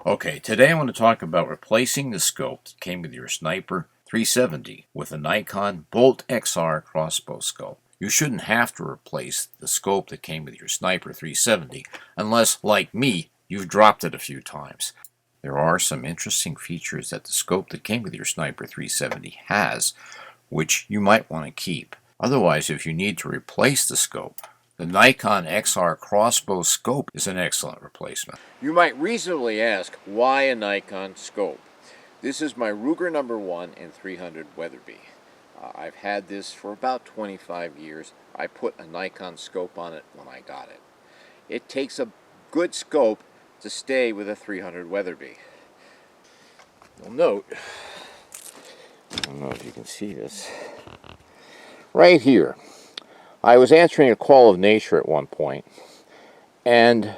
Okay, today I want to talk about replacing the scope that came with your Sniper 370 with a Nikon Bolt XR crossbow scope. You shouldn't have to replace the scope that came with your Sniper 370 unless, like me, you've dropped it a few times. There are some interesting features that the scope that came with your Sniper 370 has, which you might want to keep. Otherwise, if you need to replace the scope, the Nikon XR crossbow scope is an excellent replacement. You might reasonably ask, why a Nikon scope? This is my Ruger number 1 in 300 Weatherby. I've had this for about 25 years. I put a Nikon scope on it when I got it. It takes a good scope to stay with a 300 Weatherby. You'll note, I don't know if you can see this, right here. I was answering a call of nature at one point, and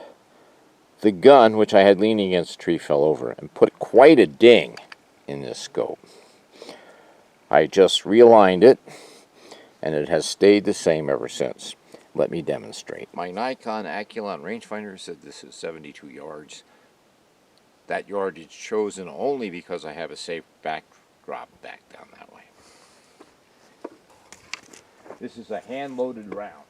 the gun, which I had leaning against a tree, fell over and put quite a ding in this scope. I just realigned it, and it has stayed the same ever since. Let me demonstrate. My Nikon Aculon rangefinder said this is 72 yards. That yardage chosen only because I have a safe backdrop back down that way. This is a hand-loaded round.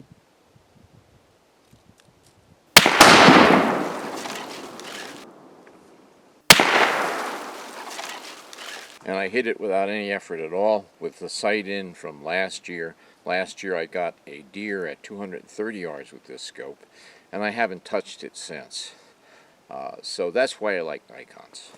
And I hit it without any effort at all with the sight in from last year. Last year I got a deer at 230 yards with this scope, and I haven't touched it since. So that's why I like Nikons.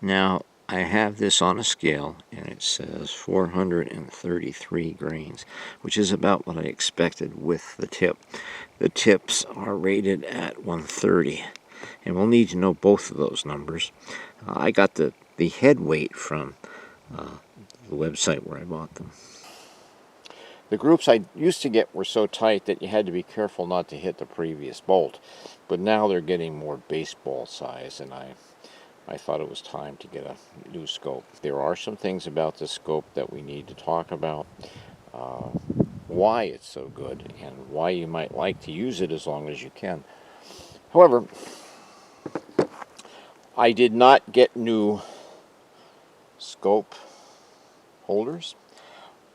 Now, I have this on a scale, and it says 433 grains, which is about what I expected with the tip. The tips are rated at 130, and we'll need to know both of those numbers. I got the head weight from the website where I bought them. The groups I used to get were so tight that you had to be careful not to hit the previous bolt, but now they're getting more baseball size, and I thought it was time to get a new scope. There are some things about this scope that we need to talk about, why it's so good, and why you might like to use it as long as you can. However, I did not get new scope holders.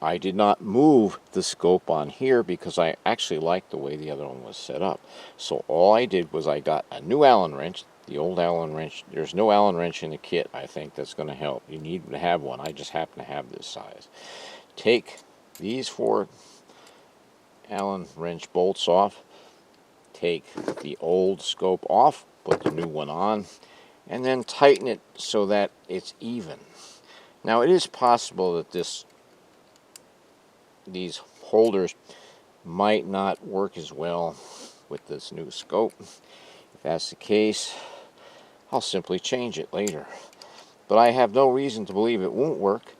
I did not move the scope on here because I actually liked the way the other one was set up. So all I did was I got a new Allen wrench, the old Allen wrench. There's no Allen wrench in the kit. I think that's going to help. You need to have one. I just happen to have this size. Take these 4 Allen wrench bolts off. Take the old scope off. Put the new one on. And then tighten it so that it's even. Now it is possible that these holders might not work as well with this new scope. If that's the case, I'll simply change it later. But I have no reason to believe it won't work.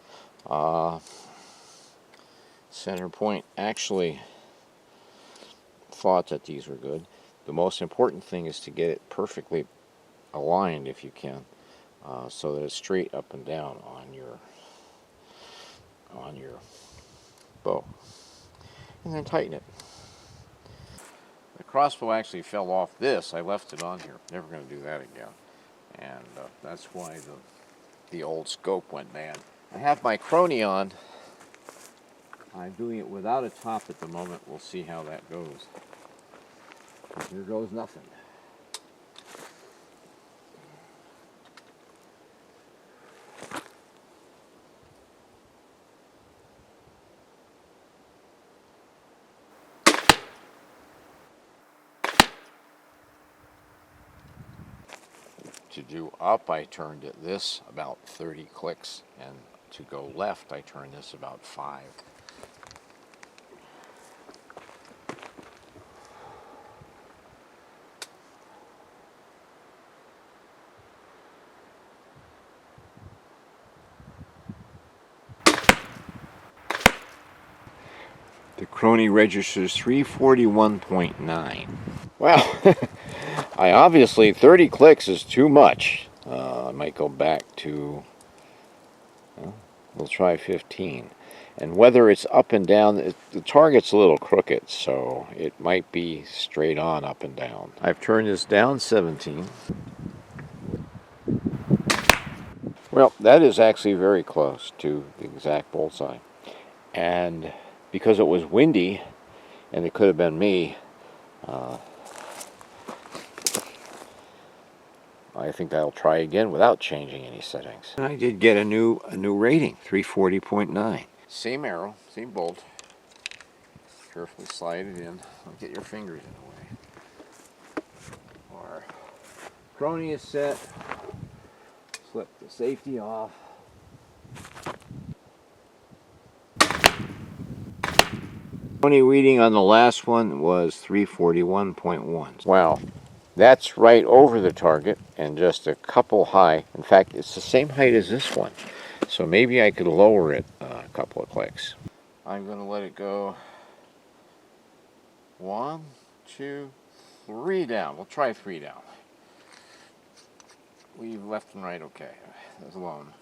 Center Point actually thought that these were good. The most important thing is to get it perfectly aligned, if you can, so that it's straight up and down on your bow, and then tighten it. The crossbow actually fell off this. I left it on here. Never going to do that again, and that's why the old scope went bad. I have my Crony on. I'm doing it without a top at the moment. We'll see how that goes. Here goes nothing. To do up, I turned this about 30 clicks, and to go left, I turned this about 5. The Crony registers 341.9. Well, I obviously 30 clicks is too much. I might go back to, well, we'll try 15. And whether it's up and down, the target's a little crooked, so it might be straight on up and down. I've turned this down 17. Well, that is actually very close to the exact bullseye. And because it was windy, and it could have been me, I think I'll try again without changing any settings. And I did get a new rating, 340.9. Same arrow, same bolt. Carefully slide it in. Don't get your fingers in the way. Our crony is set. Slip the safety off. Crony reading on the last one was 341.1. Wow. That's right over the target and just a couple high. In fact, it's the same height as this one. So maybe I could lower it a couple of clicks. I'm going to let it go 1, 2, 3 down. We'll try 3 down. Leave left and right, okay. That's alone.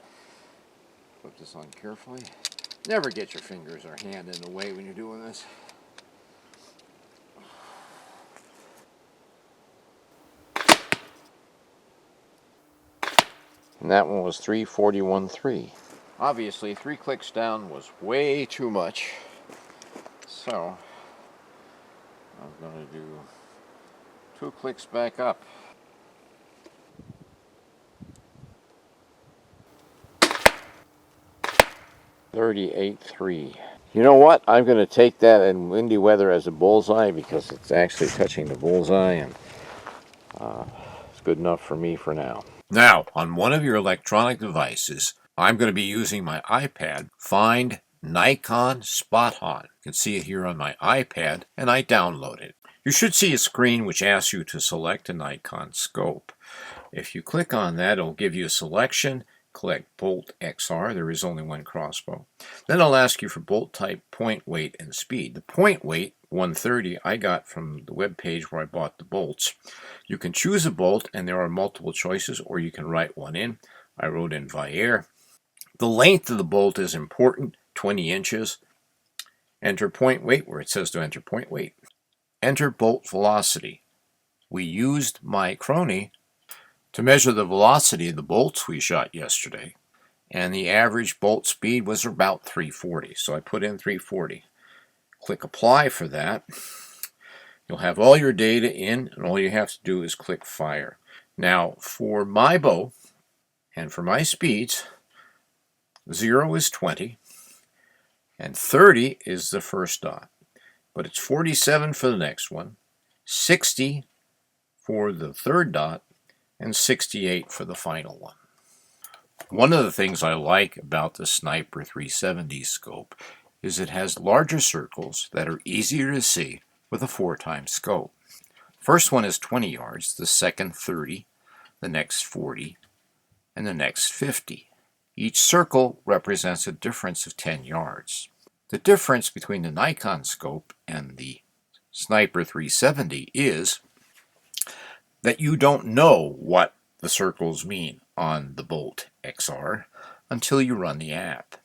Put this on carefully. Never get your fingers or hand in the way when you're doing this. And that one was 341.3. Obviously, 3 clicks down was way too much. So, I'm going to do 2 clicks back up. .38.3. You know what? I'm going to take that in windy weather as a bullseye because it's actually touching the bullseye, and it's good enough for me for now. Now, on one of your electronic devices, I'm going to be using my iPad. Find Nikon SpotOn. You can see it here on my iPad, and I download it. You should see a screen which asks you to select a Nikon scope. If you click on that, it'll give you a selection. Click Bolt XR. There is only one crossbow. Then I'll ask you for bolt type, point weight, and speed. The point weight, 130, I got from the web page where I bought the bolts. You can choose a bolt, and there are multiple choices, or you can write one in. I wrote in Vaer. The length of the bolt is important, 20 inches. Enter point weight where it says to enter point weight. Enter bolt velocity. We used my crony to measure the velocity of the bolts we shot yesterday, and the average bolt speed was about 340, so I put in 340. Click apply for that. You'll have all your data in, and all you have to do is click fire. Now, for my bow and for my speeds, 0 is 20, and 30 is the first dot, but it's 47 for the next one, 60 for the third dot, and 68 for the final one. One of the things I like about the Sniper 370 scope is it has larger circles that are easier to see with a 4x scope. First one is 20 yards, the second 30, the next 40, and the next 50. Each circle represents a difference of 10 yards. The difference between the Nikon scope and the Sniper 370 is that you don't know what the circles mean on the Bolt XR until you run the app.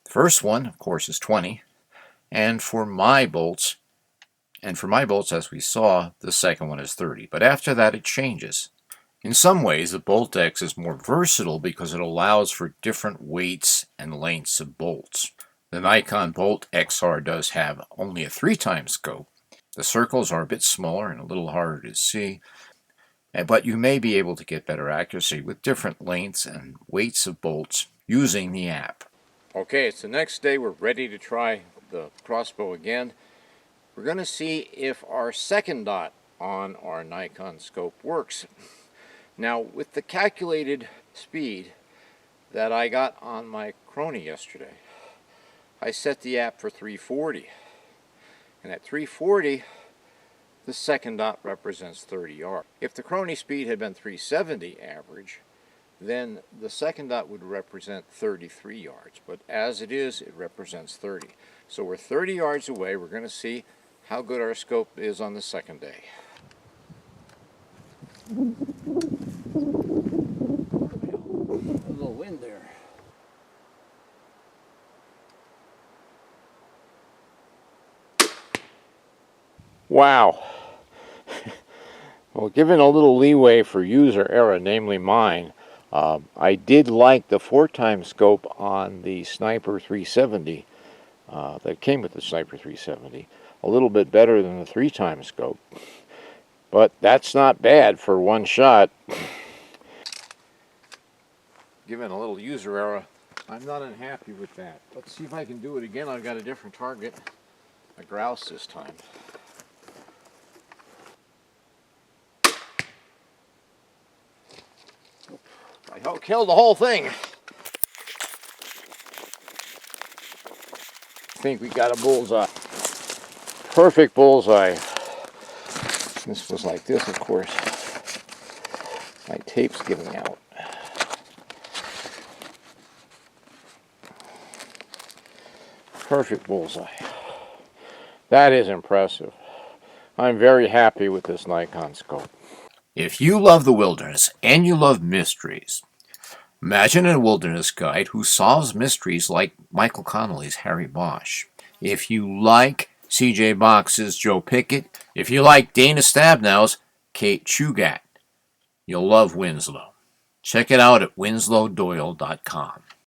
The first one, of course, is 20, and for my bolts, as we saw, the second one is 30. But after that, it changes. In some ways, the Bolt X is more versatile because it allows for different weights and lengths of bolts. The Nikon Bolt XR does have only a 3x scope. The circles are a bit smaller and a little harder to see, but you may be able to get better accuracy with different lengths and weights of bolts using the app. Okay, it's the next day. We're ready to try the crossbow again. We're going to see if our second dot on our Nikon scope works. Now, with the calculated speed that I got on my crony yesterday, I set the app for 340. And at 340, the second dot represents 30 yards. If the crony speed had been 370 average, then the second dot would represent 33 yards. But as it is, it represents 30. So we're 30 yards away. We're going to see how good our scope is on the second day. A little wind there. Wow. Well, given a little leeway for user error, namely mine, I did like the 4x scope on the Sniper 370 that came with the Sniper 370 a little bit better than the 3x scope, but that's not bad for one shot. Given a little user error, I'm not unhappy with that. Let's see if I can do it again. I've got a different target, a grouse this time. I killed the whole thing. I think we got a bullseye. Perfect bullseye. This was like this, of course. My tape's giving out. Perfect bullseye. That is impressive. I'm very happy with this Nikon scope. If you love the wilderness and you love mysteries, imagine a wilderness guide who solves mysteries like Michael Connolly's Harry Bosch. If you like CJ Box's Joe Pickett, if you like Dana Stabnow's Kate Chugat, you'll love Winslow. Check it out at winslowdoyle.com.